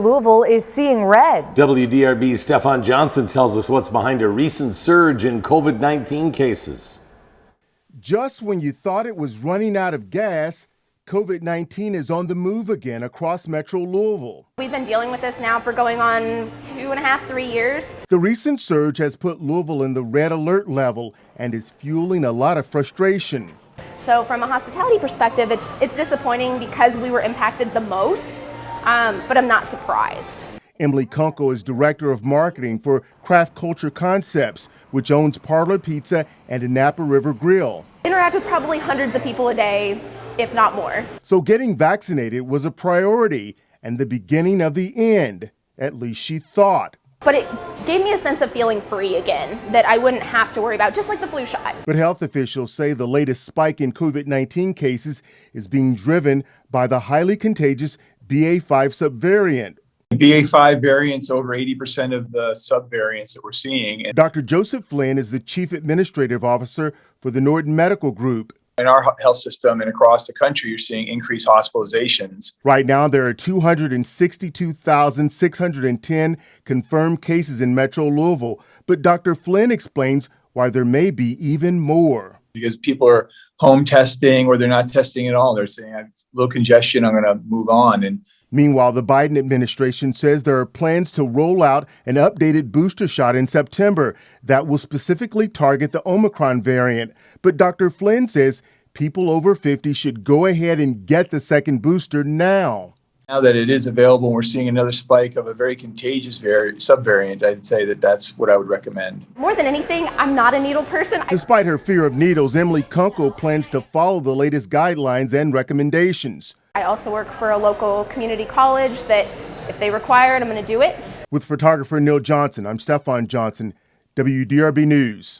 Louisville is seeing red. WDRB's Stefan Johnson tells us what's behind a recent surge in COVID-19 cases. Just when you thought it was running out of gas, COVID-19 is on the move again across Metro Louisville. We've been dealing with this now for going on 2.5, 3 years. The recent surge has put Louisville in the red alert level and is fueling a lot of frustration. So from a hospitality perspective, it's disappointing because we were impacted the most, but I'm not surprised. Emily Kunkel is director of marketing for Craft Culture Concepts, which owns Parlor Pizza and a Napa River Grill. Interact with probably hundreds of people a day, if not more. So getting vaccinated was a priority and the beginning of the end, at least she thought. But it gave me a sense of feeling free again, that I wouldn't have to worry about, just like the flu shot. But health officials say the latest spike in COVID-19 cases is being driven by the highly contagious BA.5 subvariant. BA.5 variant's over 80% of the subvariants that we're seeing. Dr. Joseph Flynn is the chief administrative officer for the Norton Medical Group. In our health system and across the country, you're seeing increased hospitalizations. Right now, there are 262,610 confirmed cases in Metro Louisville. But Dr. Flynn explains why there may be even more. Because people are home testing or they're not testing at all. They're saying, I have a little congestion, I'm going to move on. And meanwhile, the Biden administration says there are plans to roll out an updated booster shot in September that will specifically target the Omicron variant. But Dr. Flynn says people over 50 should go ahead and get the second booster now. Now that it is available, we're seeing another spike of a very contagious subvariant. I'd say that that's what I would recommend. More than anything, I'm not a needle person. Despite her fear of needles, Emily Kunkel plans to follow the latest guidelines and recommendations. I also work for a local community college that if they require it, I'm going to do it. With photographer Neil Johnson, I'm Stefan Johnson, WDRB News.